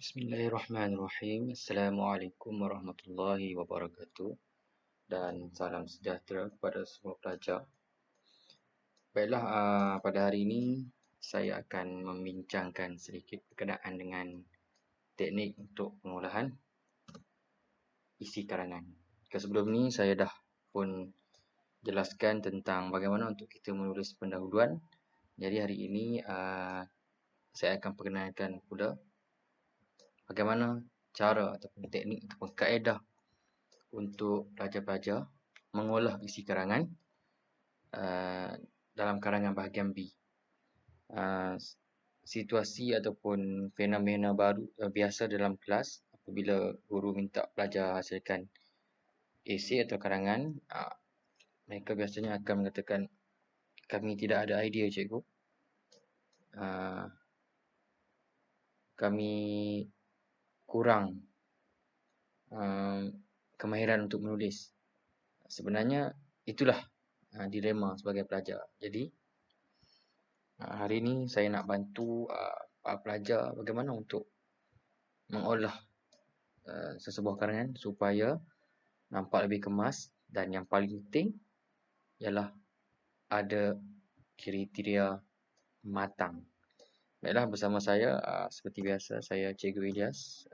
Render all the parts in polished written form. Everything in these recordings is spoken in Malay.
Bismillahirrahmanirrahim. Assalamualaikum warahmatullahi wabarakatuh. Dan salam sejahtera kepada semua pelajar. Baiklah, pada hari ini saya akan membincangkan sedikit berkenaan dengan teknik untuk pengolahan isi karangan. Sebelum ni saya dah pun jelaskan tentang bagaimana untuk kita menulis pendahuluan. Jadi hari ini saya akan perkenalkan pula bagaimana cara ataupun teknik ataupun kaedah untuk pelajar-pelajar mengolah isi karangan dalam karangan bahagian B. Situasi ataupun fenomena baru biasa dalam kelas apabila guru minta pelajar hasilkan esei atau karangan, mereka biasanya akan mengatakan, kami tidak ada idea cikgu, kami kurang kemahiran untuk menulis. Sebenarnya itulah dilema sebagai pelajar. Jadi hari ini saya nak bantu para pelajar bagaimana untuk mengolah sesebuah karangan supaya nampak lebih kemas, dan yang paling penting ialah ada kriteria matang. Baiklah, bersama saya seperti biasa, saya Cikgu Ilyas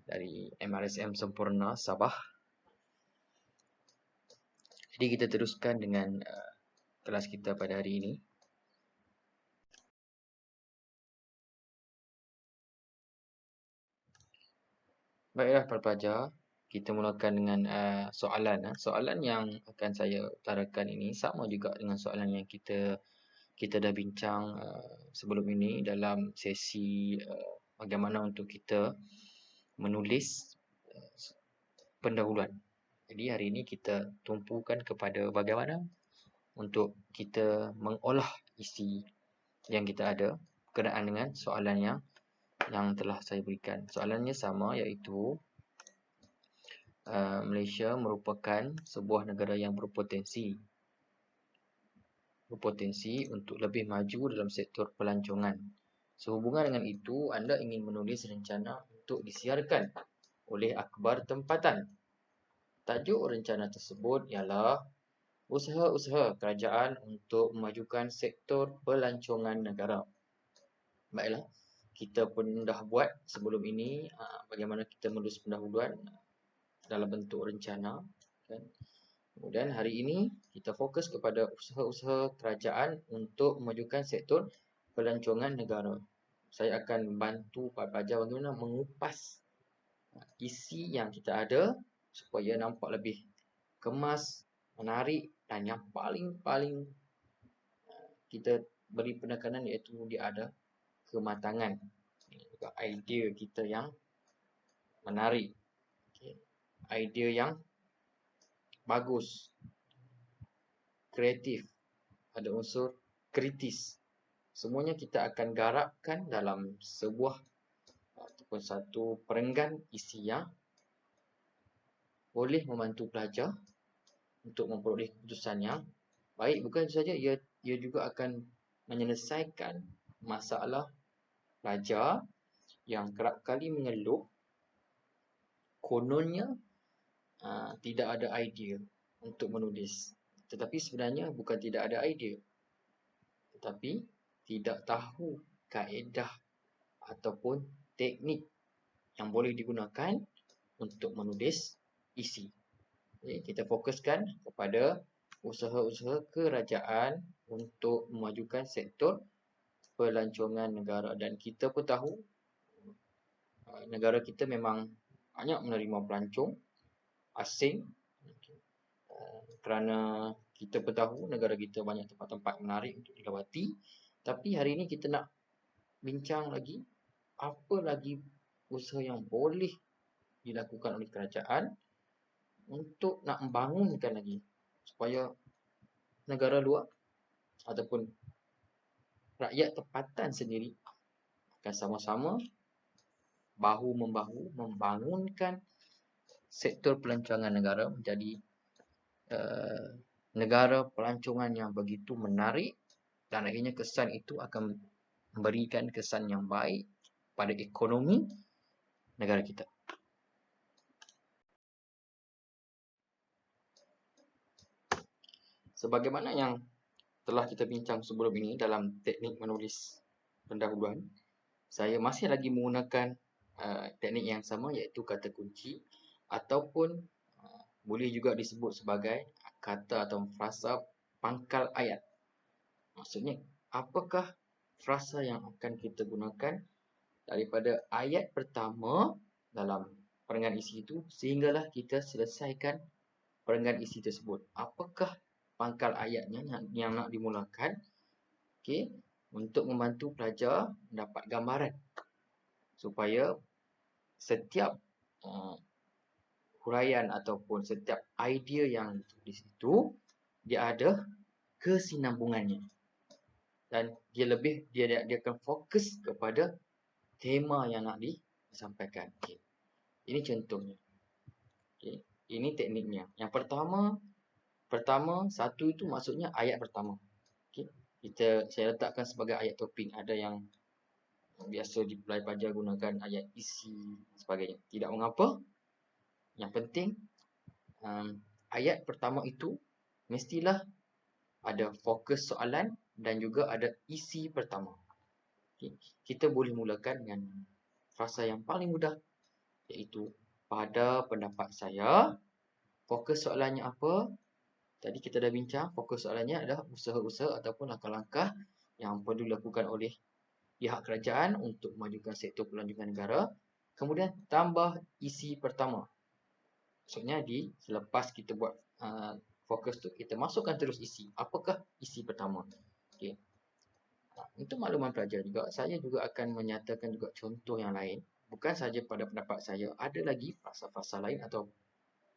dari MRSM Sempurna Sabah. Jadi kita teruskan dengan kelas kita pada hari ini. Baiklah para pelajar, kita mulakan dengan soalan. Soalan yang akan saya utarakan ini sama juga dengan soalan yang kita dah bincang sebelum ini dalam sesi bagaimana untuk kita menulis pendahuluan. Jadi hari ini kita tumpukan kepada bagaimana untuk kita mengolah isi yang kita ada berkenaan dengan soalan yang telah saya berikan. Soalannya sama, iaitu Malaysia merupakan sebuah negara yang berpotensi untuk lebih maju dalam sektor pelancongan. Sehubungan dengan itu, anda ingin menulis rencana untuk disiarkan oleh akhbar tempatan. Tajuk rencana tersebut ialah usaha-usaha kerajaan untuk memajukan sektor pelancongan negara. Baiklah, kita pun dah buat sebelum ini bagaimana kita menulis pendahuluan dalam bentuk rencana, kan? Kemudian hari ini kita fokus kepada usaha-usaha kerajaan untuk memajukan sektor pelancongan negara. Saya akan bantu para pelajar bagaimana mengupas isi yang kita ada supaya nampak lebih kemas, menarik, dan yang paling kita beri penekanan iaitu dia ada kematangan. Juga idea kita yang menarik, idea yang bagus, kreatif, ada unsur kritis. Semuanya kita akan garapkan dalam sebuah ataupun satu perenggan isi yang boleh membantu pelajar untuk memperoleh keputusan yang baik. Bukan saja, ia juga akan menyelesaikan masalah pelajar yang kerap kali mengeluh kononnya tidak ada idea untuk menulis. Tetapi sebenarnya bukan tidak ada idea, tetapi tidak tahu kaedah ataupun teknik yang boleh digunakan untuk menulis isi. Jadi kita fokuskan kepada usaha-usaha kerajaan untuk memajukan sektor pelancongan negara. Dan kita pun tahu negara kita memang banyak menerima pelancong asing, kerana kita pun tahu negara kita banyak tempat-tempat menarik untuk dilawati. Tapi hari ini kita nak bincang lagi apa lagi usaha yang boleh dilakukan oleh kerajaan untuk nak membangunkan lagi supaya negara luar ataupun rakyat tempatan sendiri akan sama-sama bahu-membahu membangunkan sektor pelancongan negara menjadi negara pelancongan yang begitu menarik, dan akhirnya kesan itu akan memberikan kesan yang baik pada ekonomi negara kita. Sebagaimana yang telah kita bincang sebelum ini dalam teknik menulis pendahuluan, saya masih lagi menggunakan teknik yang sama, iaitu kata kunci ataupun boleh juga disebut sebagai kata atau frasa pangkal ayat. Maksudnya, apakah frasa yang akan kita gunakan daripada ayat pertama dalam perenggan isi itu sehinggalah kita selesaikan perenggan isi tersebut. Apakah pangkal ayatnya yang nak dimulakan, untuk membantu pelajar mendapat gambaran supaya setiap huraian ataupun setiap idea yang ditulis itu dia ada kesinambungannya dan dia akan fokus kepada tema yang nak disampaikan. Ini contohnya. Ini tekniknya. Yang pertama satu itu maksudnya ayat pertama. Saya letakkan sebagai ayat topik. Ada yang biasa di pelajar gunakan ayat isi sebagainya. Tidak mengapa. Yang penting ayat pertama itu mestilah ada fokus soalan dan juga ada isi pertama. Kita boleh mulakan dengan frasa yang paling mudah, iaitu pada pendapat saya. Fokus soalannya apa? Tadi kita dah bincang, fokus soalannya adalah usaha-usaha ataupun langkah-langkah yang perlu dilakukan oleh pihak kerajaan untuk memajukan sektor pelancongan negara. Kemudian tambah isi pertama. Maksudnya selepas kita buat fokus tu, kita masukkan terus isi. Apakah isi pertama? Untuk makluman pelajar juga, saya juga akan menyatakan juga contoh yang lain. Bukan saja pada pendapat saya, ada lagi frasa-frasa lain atau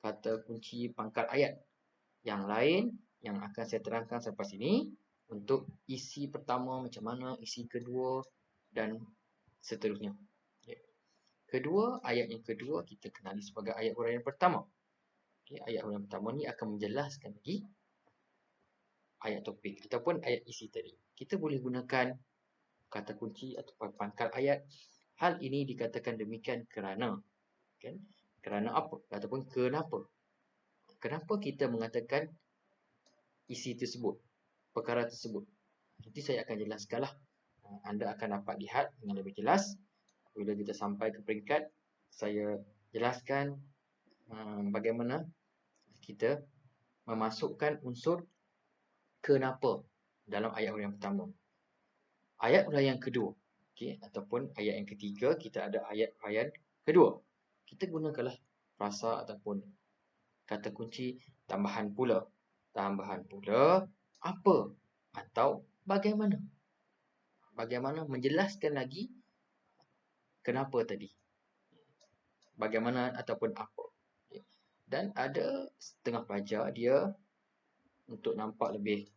kata kunci pangkal ayat yang lain yang akan saya terangkan selepas ini untuk isi pertama macam mana, isi kedua dan seterusnya. Ayat yang kedua kita kenali sebagai ayat huraian pertama. Ayat huraian pertama ni akan menjelaskan lagi ayat topik ataupun ayat isi tadi. Kita boleh gunakan kata kunci atau pangkal ayat. Hal ini dikatakan demikian kerana, kerana apa ataupun kenapa? Kenapa kita mengatakan isi tersebut, perkara tersebut? Nanti saya akan jelaskanlah. Anda akan dapat lihat dengan lebih jelas bila kita sampai ke peringkat. Saya jelaskan bagaimana kita memasukkan unsur kenapa dalam ayat huraian pertama. Ayat huraian kedua, ataupun ayat yang ketiga, kita ada ayat huraian kedua. Kita gunakanlah frasa ataupun kata kunci tambahan pula. Tambahan pula apa atau bagaimana. Bagaimana menjelaskan lagi kenapa tadi. Bagaimana ataupun apa. Dan ada setengah pelajar dia untuk nampak lebih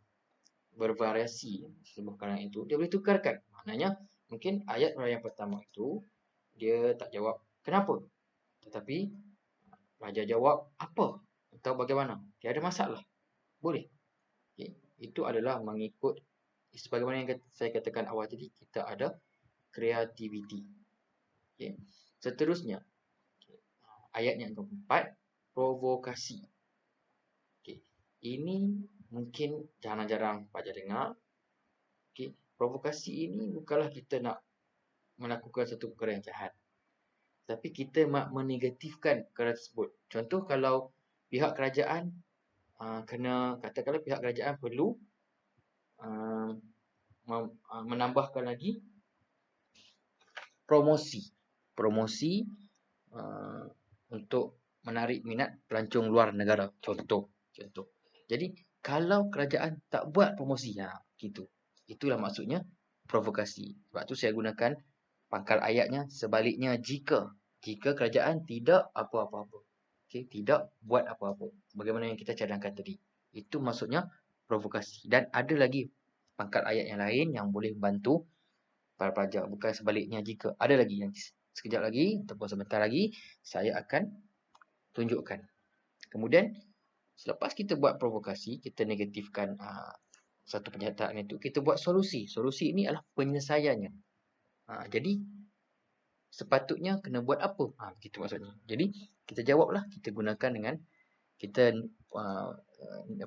bervariasi sebuah kalangan itu, dia boleh tukarkan. Maknanya mungkin ayat huraian pertama itu dia tak jawab kenapa, tetapi pelajar jawab apa atau bagaimana. Tiada masalah. Boleh. Itu adalah mengikut sebagaimana yang saya katakan awal tadi, kita ada kreativiti. Seterusnya, ayat yang keempat, provokasi. Ini mungkin jarang-jarang pelajar dengar. Provokasi ini bukanlah kita nak melakukan satu perkara yang jahat, tapi kita menegatifkan perkara tersebut. Contoh, kalau pihak kerajaan katakanlah pihak kerajaan perlu menambahkan lagi promosi untuk menarik minat pelancong luar negara. Contoh. Jadi kalau kerajaan tak buat promosi, itulah maksudnya provokasi. Sebab tu saya gunakan pangkal ayatnya sebaliknya jika kerajaan tidak apa-apa. Tidak buat apa-apa. Bagaimana yang kita cadangkan tadi. Itu maksudnya provokasi. Dan ada lagi pangkal ayat yang lain yang boleh membantu para pelajar. Bukan sebaliknya jika. Ada lagi yang sekejap lagi ataupun sebentar lagi saya akan tunjukkan. Kemudian selepas kita buat provokasi, kita negatifkan satu pernyataan itu, kita buat solusi. Solusi ini adalah penyelesaiannya. Jadi sepatutnya kena buat apa? Begitu maksudnya. Jadi, kita jawablah, kita gunakan dengan kita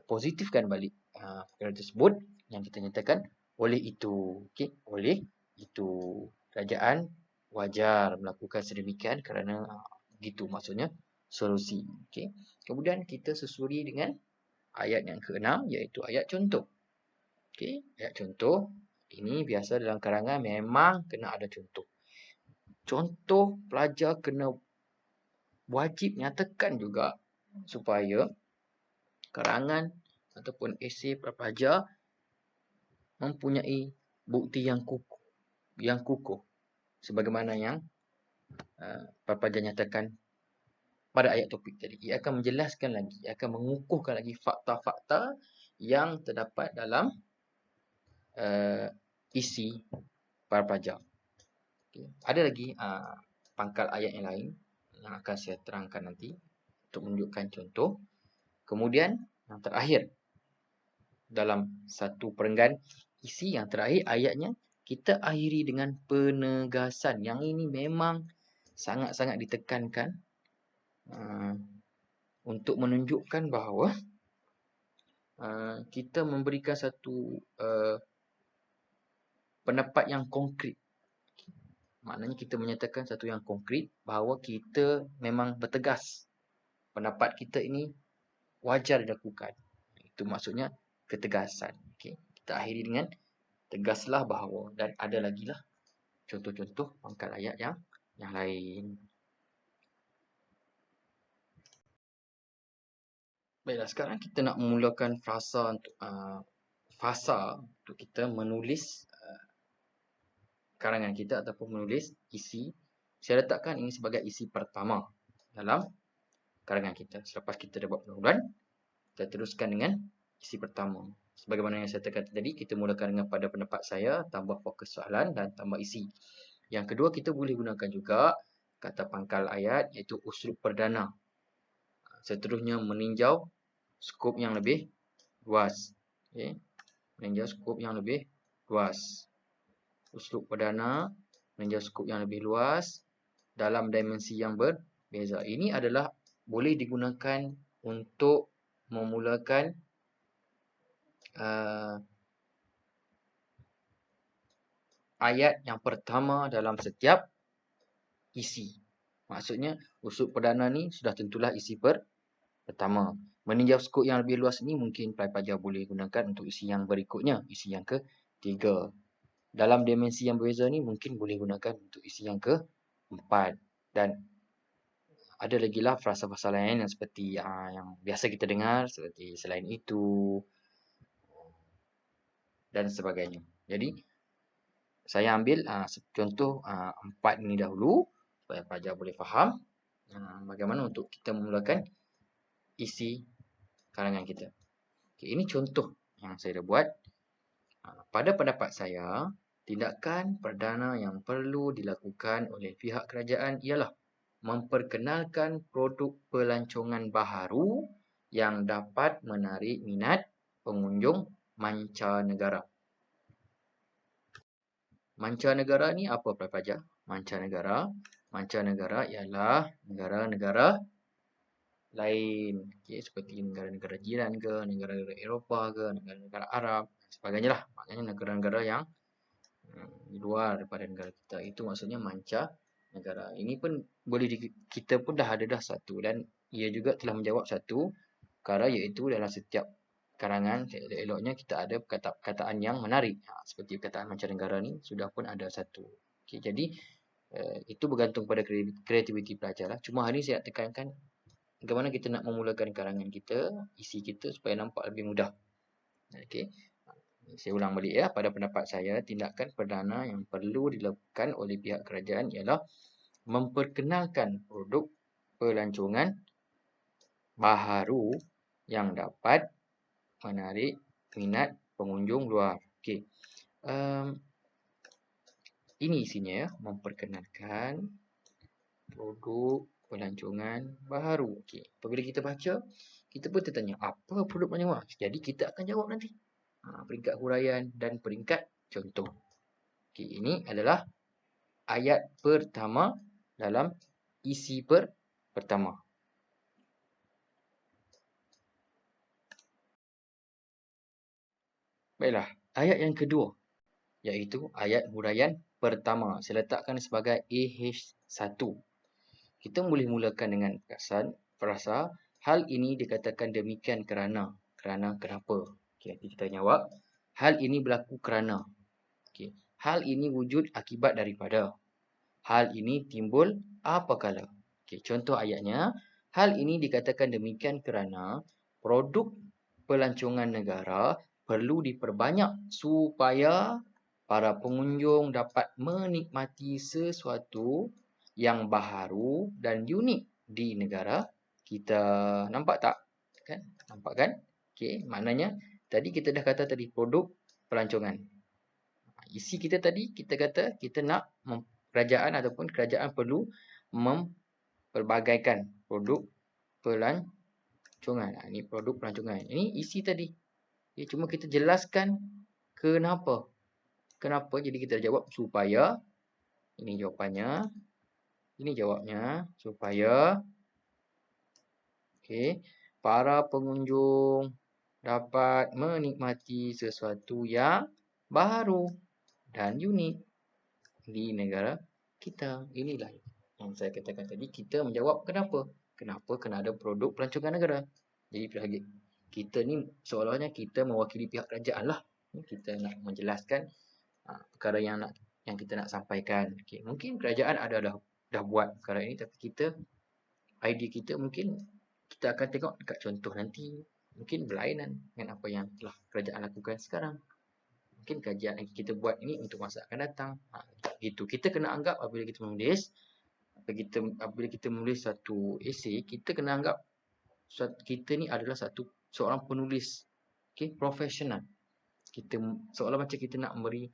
positifkan balik perkara tersebut yang kita nyatakan oleh itu. Okey, oleh itu kerajaan wajar melakukan sedemikian kerana begitu maksudnya solusi. Okey. Kemudian kita susuri dengan ayat yang ke-6 iaitu ayat contoh. Okey, ayat contoh ini biasa dalam karangan memang kena ada contoh. Contoh pelajar kena wajib nyatakan juga supaya karangan ataupun esei pelajar mempunyai bukti yang kukuh sebagaimana yang pelajar nyatakan pada ayat topik tadi. Ia akan menjelaskan lagi, ia akan mengukuhkan lagi fakta-fakta yang terdapat dalam isi para pelajar. Okay. Ada lagi pangkal ayat yang lain yang akan saya terangkan nanti untuk menunjukkan contoh. Kemudian yang terakhir dalam satu perenggan isi yang terakhir ayatnya kita akhiri dengan penegasan. Yang ini memang sangat-sangat ditekankan untuk menunjukkan bahawa kita memberikan satu pendapat yang konkret. Maknanya kita menyatakan satu yang konkret bahawa kita memang bertegas. Pendapat kita ini wajar dilakukan. Itu maksudnya ketegasan. Okay. Kita akhiri dengan tegaslah bahawa, dan ada lagi lah contoh-contoh pangkal ayat yang lain. Baiklah, sekarang kita nak memulakan fasa untuk kita menulis karangan kita ataupun menulis isi. Saya letakkan ini sebagai isi pertama dalam karangan kita. Selepas kita dah buat pendahuluan, kita teruskan dengan isi pertama. Sebagaimana yang saya tekan tadi, kita mulakan dengan pada pendapat saya, tambah fokus soalan dan tambah isi. Yang kedua, kita boleh gunakan juga kata pangkal ayat iaitu uslub perdana. Seterusnya meninjau skop yang lebih luas. Okay. Meninjau skop yang lebih luas. Uslub perdana meninjau skop yang lebih luas dalam dimensi yang berbeza. Ini adalah boleh digunakan untuk memulakan ayat yang pertama dalam setiap isi. Maksudnya uslub perdana ni sudah tentulah isi pertama. Meninjau skop yang lebih luas ni mungkin pelajar boleh gunakan untuk isi yang berikutnya, isi yang ketiga. Dalam dimensi yang berbeza ni mungkin boleh gunakan untuk isi yang keempat. Dan ada lagi lah frasa-frasa lain yang seperti yang biasa kita dengar, seperti selain itu dan sebagainya. Jadi saya ambil contoh 4 ini dahulu supaya pelajar boleh faham bagaimana untuk kita memulakan isi karangan kita. Okay, ini contoh yang saya dah buat. Pada pendapat saya, tindakan perdana yang perlu dilakukan oleh pihak kerajaan ialah memperkenalkan produk pelancongan baharu yang dapat menarik minat pengunjung mancanegara. Mancanegara ni apa pelajar? Mancanegara ialah negara-negara lain. Okay, seperti negara-negara jiran ke, negara-negara Eropah ke, negara-negara Arab, sebagainya lah. Maknanya negara-negara yang di luar daripada negara kita. Itu maksudnya mancanegara. Ini pun boleh kita pun dah ada satu, dan ia juga telah menjawab satu perkara, iaitu dalam setiap karangan elok-eloknya kita ada perkataan yang menarik. Seperti perkataan mancanegara ni sudah pun ada satu. Okay, jadi itu bergantung pada kreativiti pelajar lah. Cuma hari ini saya nak tekankan bagaimana kita nak memulakan karangan kita, isi kita supaya nampak lebih mudah. Okay. Saya ulang balik ya. Pada pendapat saya, tindakan perdana yang perlu dilakukan oleh pihak kerajaan ialah memperkenalkan produk pelancongan baharu yang dapat menarik minat pengunjung luar. Okay. Ini isinya ya. Memperkenalkan produk pelancongan baharu. Okay. Apabila kita baca, kita pun tertanya, apa produk pelancongan? Jadi kita akan jawab nanti. Peringkat huraian dan peringkat contoh. Okay, ini adalah ayat pertama dalam isi pertama. Baiklah, ayat yang kedua, iaitu ayat huraian pertama. Saya letakkan sebagai AH1. Kita boleh mulakan dengan frasa hal ini dikatakan demikian kerana kenapa. Okay, kita jawab hal ini berlaku kerana. Okay, hal ini wujud akibat daripada. Hal ini timbul apakala. Okay, contoh ayatnya, hal ini dikatakan demikian kerana produk pelancongan negara perlu diperbanyak supaya para pengunjung dapat menikmati sesuatu yang baharu dan unik di negara kita. Nampak tak? Kan? Nampak kan? Okey, maknanya tadi kita dah kata tadi produk pelancongan. Isi kita tadi kita kata kita nak kerajaan ataupun kerajaan perlu memperbagaikan produk pelancongan. Ini produk pelancongan. Ini isi tadi. Okay, cuma kita jelaskan kenapa. Kenapa? Jadi kita jawab supaya. Ini jawapannya. Ini jawabnya. Supaya para pengunjung dapat menikmati sesuatu yang baru dan unik di negara kita. Inilah yang saya katakan tadi. Kita menjawab kenapa. Kenapa kena ada produk pelancongan negara. Jadi kita ni seolah-olahnya kita mewakili pihak kerajaan lah. Kita nak menjelaskan perkara yang kita nak sampaikan. Okay. Mungkin kerajaan dah buat perkara ini, tapi idea kita mungkin kita akan tengok dekat contoh nanti. Mungkin berlainan dengan apa yang telah kerajaan lakukan sekarang. Mungkin kajian yang kita buat ini untuk masa akan datang. Gitu. Kita kena anggap apabila kita menulis satu esei, kita kena anggap kita ni adalah seorang penulis profesional. Kita seolah macam kita nak memberi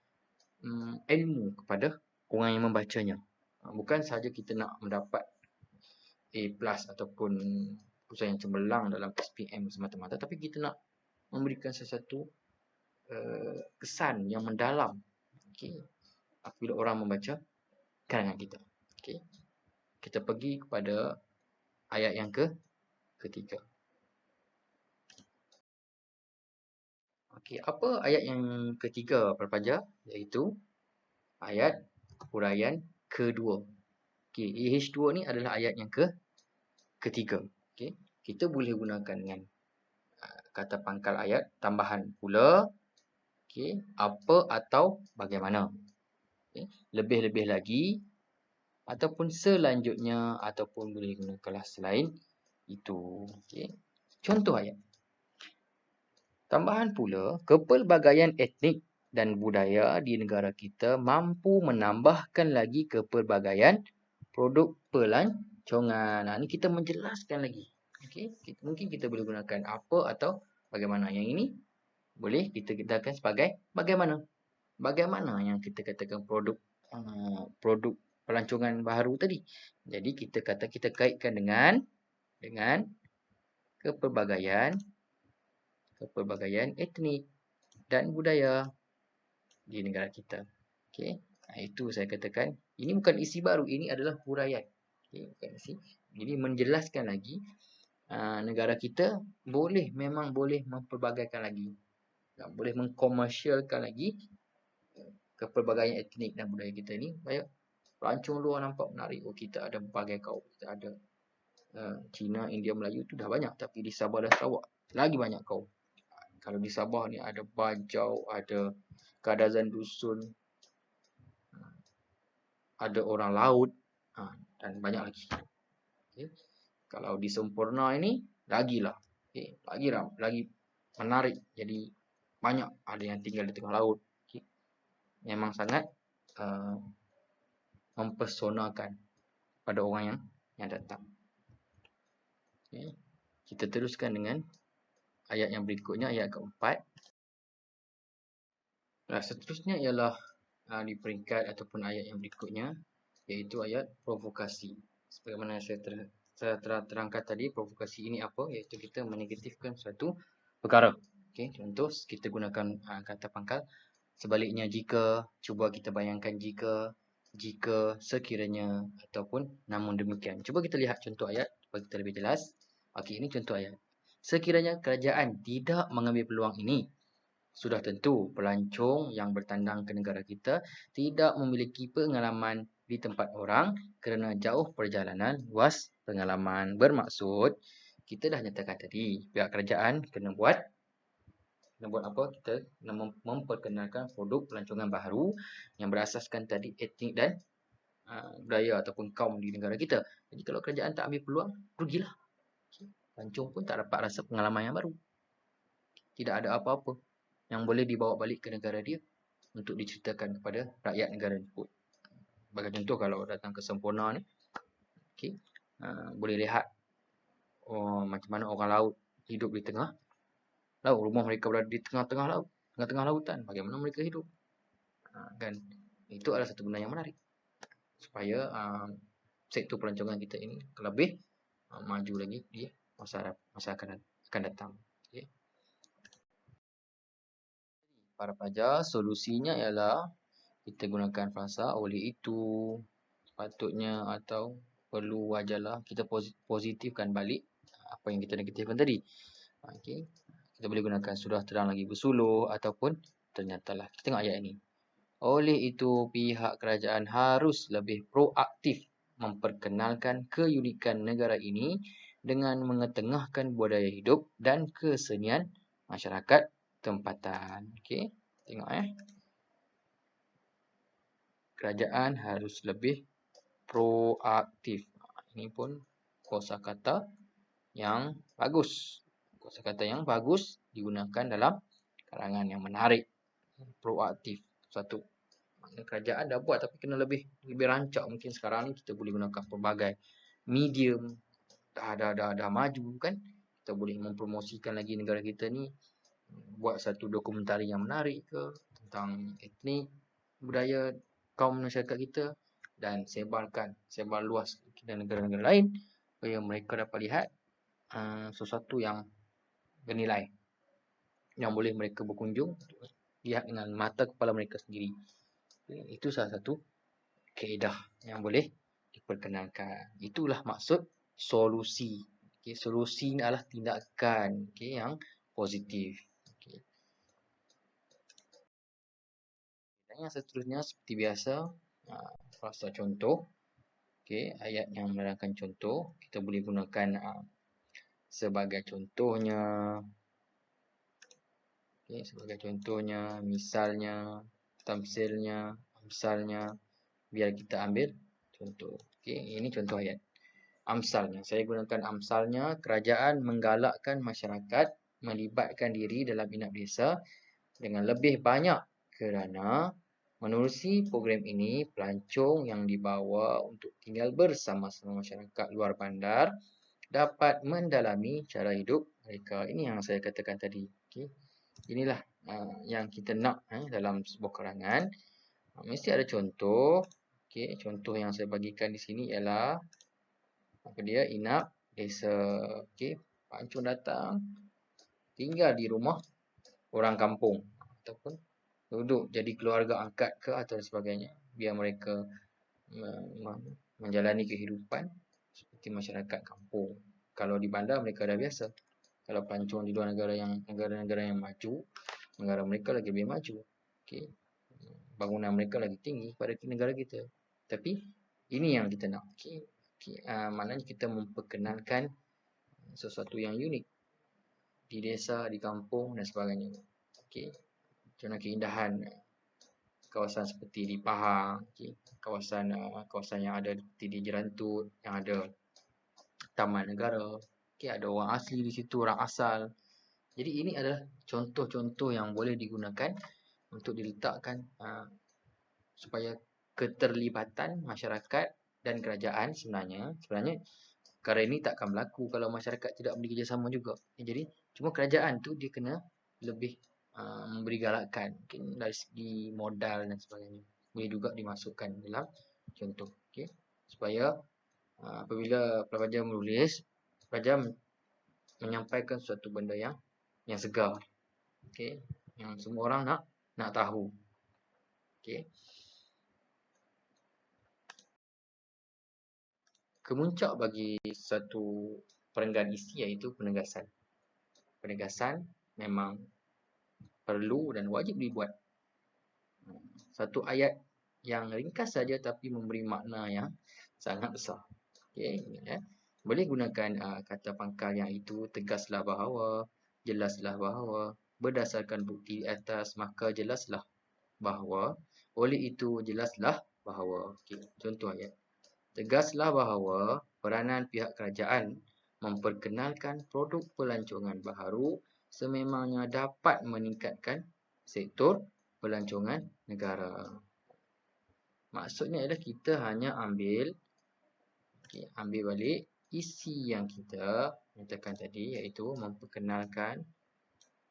ilmu kepada orang yang membacanya. Bukan sahaja kita nak mendapat A+ ataupun usaha yang cemerlang dalam SPM semata-mata, tapi kita nak memberikan sesuatu kesan yang mendalam apabila orang membaca karangan kita. Kita pergi kepada ayat yang ketiga. Apa ayat yang ketiga para pelajar? Iaitu ayat huraian kedua. AH2 ni adalah ayat yang ketiga. Kita boleh gunakan dengan kata pangkal ayat tambahan pula. Apa atau bagaimana. Lebih-lebih lagi ataupun selanjutnya ataupun boleh gunakan selain itu. Contoh ayat. Tambahan pula, kepelbagaian etnik dan budaya di negara kita mampu menambahkan lagi kepelbagaian produk pelancongan. Ini kita menjelaskan lagi. Mungkin kita boleh gunakan apa atau bagaimana. Yang ini boleh kita katakan sebagai bagaimana. Bagaimana yang kita katakan produk pelancongan baharu tadi. Jadi kita kaitkan dengan kepelbagaian etnik dan budaya di negara kita. Itu saya katakan, ini bukan isi baru, ini adalah huraian. Bukan isi. Jadi menjelaskan lagi negara kita memang boleh memperbagaikan lagi. Boleh mengkomersialkan lagi kepelbagaian etnik dan budaya kita ni. Pelancong luar nampak menarik. Kita ada berbagai kaum. Kita ada Cina, India, Melayu tu dah banyak. Tapi di Sabah dan Sarawak lagi banyak kaum. Kalau di Sabah ni ada Bajau, ada Kadazan Dusun, ada orang laut, dan banyak lagi. Kalau di Sempurna ini lagilah. Lagi menarik. Jadi banyak ada yang tinggal di tengah laut. Memang sangat mempersonakan pada orang yang datang. Kita teruskan dengan ayat yang berikutnya, ayat keempat. Seterusnya ialah di peringkat ataupun ayat yang berikutnya, iaitu ayat provokasi. Sebagaimana saya terangkan tadi, provokasi ini apa? Iaitu kita menegatifkan suatu perkara. Contoh, kita gunakan kata pangkal. Sebaliknya jika, cuba kita bayangkan jika, jika, sekiranya, ataupun namun demikian. Cuba kita lihat contoh ayat bagi kita lebih jelas. Okey, ini contoh ayat. Sekiranya kerajaan tidak mengambil peluang ini, sudah tentu pelancong yang bertandang ke negara kita tidak memiliki pengalaman di tempat orang kerana jauh perjalanan, luas pengalaman. Bermaksud, kita dah nyatakan tadi, pihak kerajaan kena buat apa? Kita kena memperkenalkan produk pelancongan baru yang berasaskan tadi etnik dan budaya ataupun kaum di negara kita. Jadi kalau kerajaan tak ambil peluang, rugilah. Pelancong pun tak dapat rasa pengalaman yang baru. Tidak ada apa-apa yang boleh dibawa balik ke negara dia untuk diceritakan kepada rakyat negara tersebut. Bagi contoh, kalau datang ke Semporna ni, okay, boleh lihat macam mana orang laut hidup di tengah laut. Rumah mereka berada di tengah-tengah laut, tengah-tengah lautan. Bagaimana mereka hidup? Kan itu adalah satu benda yang menarik supaya sektor pelancongan kita ini lebih maju lagi di masa akan datang. Okay. Para pelajar, solusinya ialah kita gunakan frasa oleh itu, sepatutnya, atau perlu, wajarlah. Kita positifkan balik apa yang kita negatifkan tadi. Okay. Kita boleh gunakan sudah terang lagi bersuluh ataupun ternyatalah. Kita tengok ayat ini. Oleh itu, pihak kerajaan harus lebih proaktif memperkenalkan keunikan negara ini dengan mengetengahkan budaya hidup dan kesenian masyarakat tempatan. Okey, tengok kerajaan harus lebih proaktif. Ini pun kosakata yang bagus. Kosakata yang bagus digunakan dalam karangan yang menarik. Proaktif. Satu. Kerajaan dah buat tapi kena lebih rancak. Mungkin sekarang ni kita boleh gunakan pelbagai medium. Dah maju kan. Kita boleh mempromosikan lagi negara kita ni. Buat satu dokumentari yang menarik ke tentang etnik, budaya kaum masyarakat kita, dan sebar luas ke negara-negara lain supaya mereka dapat lihat sesuatu yang bernilai yang boleh mereka berkunjung lihat dengan mata kepala mereka sendiri. Itu salah satu kaedah yang boleh diperkenalkan. Itulah maksud solusi. Okay, solusi adalah tindakan yang positif. Okay. Dan yang seterusnya seperti biasa, frasa contoh. Okay, ayat yang menerangkan contoh. Kita boleh gunakan sebagai contohnya. Okay, sebagai contohnya, misalnya, tamsilnya, amsalnya. Biar kita ambil contoh. Okay, ini contoh ayat. Amsalnya, saya gunakan amsalnya. Kerajaan menggalakkan masyarakat melibatkan diri dalam inap desa dengan lebih banyak kerana menerusi program ini, pelancong yang dibawa untuk tinggal bersama-sama masyarakat luar bandar dapat mendalami cara hidup mereka. Ini yang saya katakan tadi. Okay. Inilah yang kita nak dalam sebuah karangan. Mesti ada contoh. Okay. Contoh yang saya bagikan di sini ialah apa dia? Inap desa. Okay. Pelancong datang tinggal di rumah orang kampung ataupun duduk jadi keluarga angkat ke atau sebagainya, biar mereka menjalani kehidupan seperti masyarakat kampung. Kalau di bandar mereka dah biasa. Kalau pelancong di luar negara-negara yang maju, negara mereka lagi lebih maju. Okay. Bangunan mereka lagi tinggi pada negara kita. Tapi ini yang kita nak. Okay. Maknanya kita memperkenalkan sesuatu yang unik di desa, di kampung dan sebagainya. Okay. Contoh keindahan kawasan seperti di Pahang, okay. kawasan yang ada di Jerantut, yang ada taman negara, okay. ada orang asli di situ, orang asal. Jadi ini adalah contoh-contoh yang boleh digunakan untuk diletakkan supaya keterlibatan masyarakat dan kerajaan sebenarnya perkara ini takkan berlaku kalau masyarakat tidak bekerjasama juga. Jadi cuma kerajaan tu dia kena lebih memberi galakan, mungkin dari segi modal dan sebagainya. Boleh juga dimasukkan dalam contoh. Okay. Supaya apabila pelajar menulis, pelajar menyampaikan suatu benda yang segar. Okay. Yang semua orang nak tahu. Okay. kemuncak bagi satu perenggan isi iaitu penegasan. Penegasan memang perlu dan wajib dibuat. Satu ayat yang ringkas saja tapi memberi makna yang sangat besar. Okey, ya. Boleh gunakan kata pangkal yang itu, tegaslah bahawa, jelaslah bahawa, berdasarkan bukti atas maka jelaslah bahawa, oleh itu jelaslah bahawa. Okey, contoh ayat. Tegaslah bahawa peranan pihak kerajaan memperkenalkan produk pelancongan baharu sememangnya dapat meningkatkan sektor pelancongan negara. Maksudnya adalah kita hanya ambil balik isi yang kita nyatakan tadi, iaitu memperkenalkan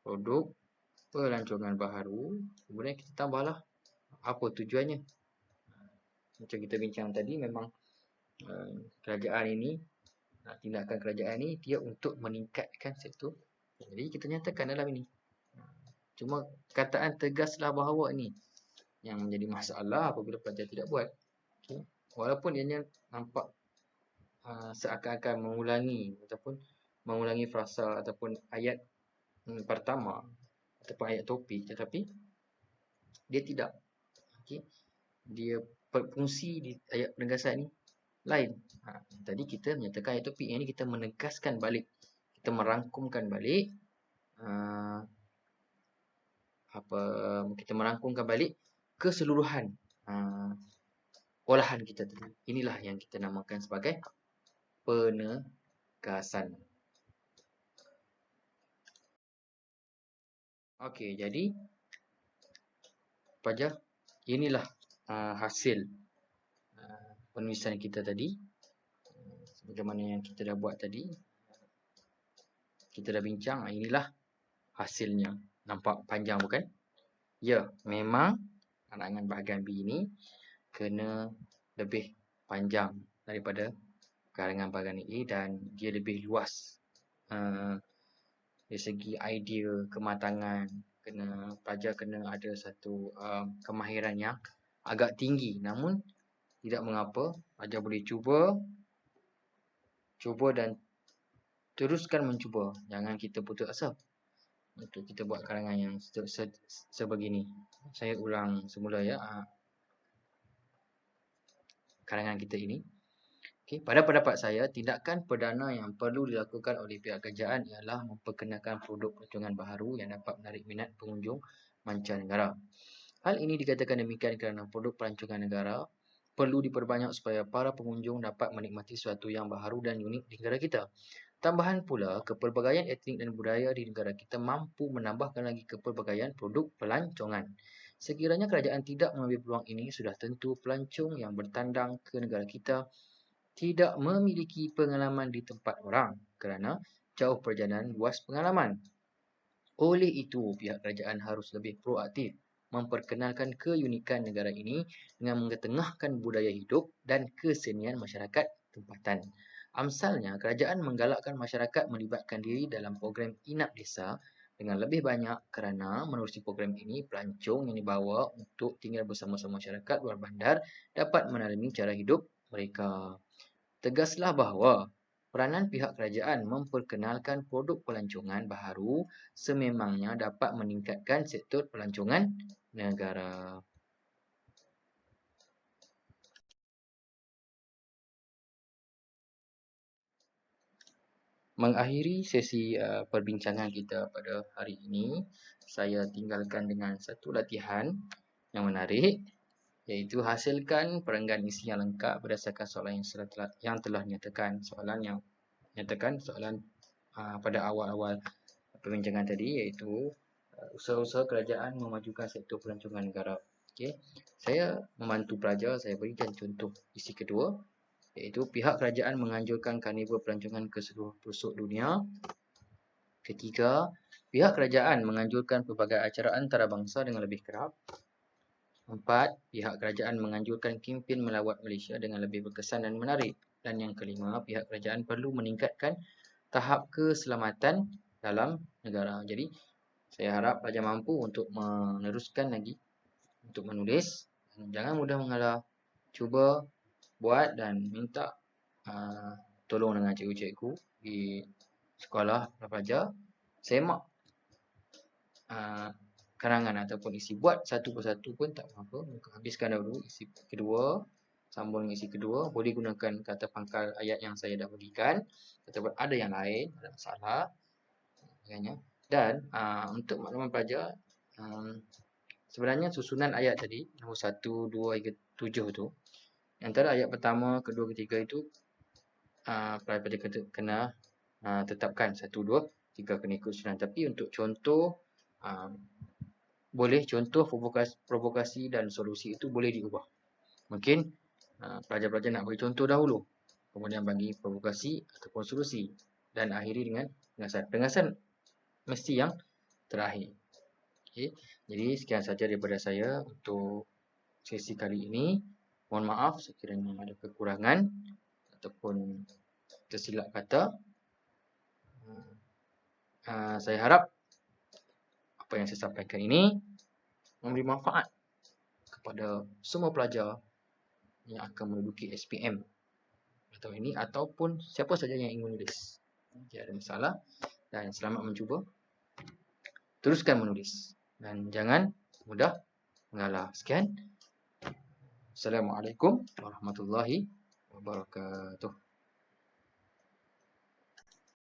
produk pelancongan baharu. Kemudian kita tambahlah apa tujuannya. Macam kita bincang tadi, memang kerajaan ini, tindakan kerajaan ini dia untuk meningkatkan sektor. Jadi kita nyatakan dalam ini. Cuma kataan tegaslah bahawa ini yang menjadi masalah apabila pelajar tidak buat. Okay. Walaupun ianya nampak seakan-akan mengulangi frasa ataupun ayat pertama ataupun ayat topik, tetapi dia tidak. Okay. Dia fungsi di ayat penegasan ini lain. Tadi kita menyatakan ayat topik, ini kita menegaskan balik, kita merangkumkan balik keseluruhan olahan kita tadi. Inilah yang kita namakan sebagai penegasan. Okey, jadi pelajar, inilah hasil penulisan kita tadi. Sebagaimana yang kita dah buat tadi, kita dah bincang, inilah hasilnya. Nampak panjang bukan? Ya, memang karangan bahagian B ini kena lebih panjang daripada karangan bahagian A dan dia lebih luas. Dari segi idea, kematangan, pelajar kena ada satu kemahiran yang agak tinggi. Namun tidak mengapa, pelajar boleh cuba dan teruskan mencuba. Jangan kita putus asa untuk kita buat karangan yang sebegini. Saya ulang semula ya, karangan kita ini. Okay. Pada pendapat saya, tindakan perdana yang perlu dilakukan oleh pihak kerajaan ialah memperkenalkan produk pelancongan baharu yang dapat menarik minat pengunjung mancanegara. Hal ini dikatakan demikian kerana produk pelancongan negara perlu diperbanyak supaya para pengunjung dapat menikmati sesuatu yang baharu dan unik di negara kita. Tambahan pula, kepelbagaian etnik dan budaya di negara kita mampu menambahkan lagi kepelbagaian produk pelancongan. Sekiranya kerajaan tidak mengambil peluang ini, sudah tentu pelancong yang bertandang ke negara kita tidak memiliki pengalaman di tempat orang kerana jauh perjalanan, luas pengalaman. Oleh itu, pihak kerajaan harus lebih proaktif memperkenalkan keunikan negara ini dengan mengetengahkan budaya hidup dan kesenian masyarakat tempatan. Amsalnya, kerajaan menggalakkan masyarakat melibatkan diri dalam program inap desa dengan lebih banyak kerana menerusi program ini, pelancong yang dibawa untuk tinggal bersama-sama masyarakat luar bandar dapat menalami cara hidup mereka. Tegaslah bahawa peranan pihak kerajaan memperkenalkan produk pelancongan baharu sememangnya dapat meningkatkan sektor pelancongan negara. Mengakhiri sesi perbincangan kita pada hari ini, saya tinggalkan dengan satu latihan yang menarik, iaitu hasilkan perenggan isi yang lengkap berdasarkan soalan yang telah dinyatakan. Soalan pada awal-awal perbincangan tadi, iaitu usaha-usaha kerajaan memajukan sektor pelancongan negara. Okay. Saya membantu pelajar, saya berikan contoh isi kedua, iaitu pihak kerajaan menganjurkan karnival pelancongan ke seluruh pelosok dunia. Ketiga, pihak kerajaan menganjurkan pelbagai acara antarabangsa dengan lebih kerap. 4. Pihak kerajaan menganjurkan kempen melawat Malaysia dengan lebih berkesan dan menarik. Dan yang kelima, pihak kerajaan perlu meningkatkan tahap keselamatan dalam negara. Jadi, saya harap pelajar mampu untuk meneruskan lagi untuk menulis. Jangan mudah mengalah. Cuba, buat dan minta tolong dengan cikgu-cikgu di sekolah pelajar, semak karangan ataupun isi, buat satu persatu pun tak apa, habiskan dahulu isi kedua, sambung dengan isi kedua, boleh gunakan kata pangkal ayat yang saya dah berikan, ataupun ada yang lain, ada masalah sebagainya. Dan untuk makluman pelajar, sebenarnya susunan ayat tadi nombor 1, 2 hingga 7 tu, antara ayat pertama, kedua, ketiga itu pelajar kena tetapkan 1, 2, 3 kena ikut susunan. Tapi untuk contoh, boleh contoh provokasi dan solusi itu boleh diubah. Mungkin pelajar-pelajar nak bagi contoh dahulu, kemudian bagi provokasi ataupun solusi, dan akhiri dengan pengasahan. Pengasahan mesti yang terakhir. Okay. Jadi sekian saja daripada saya untuk sesi kali ini. Mohon maaf sekiranya ada kekurangan ataupun tersilap kata. Saya harap apa yang saya sampaikan ini memberi manfaat kepada semua pelajar yang akan menduduki SPM atau ini, ataupun siapa saja yang ingin menulis. Jika ada masalah, dan selamat mencuba. Teruskan menulis dan jangan mudah mengalah. Sekian. Assalamualaikum warahmatullahi wabarakatuh.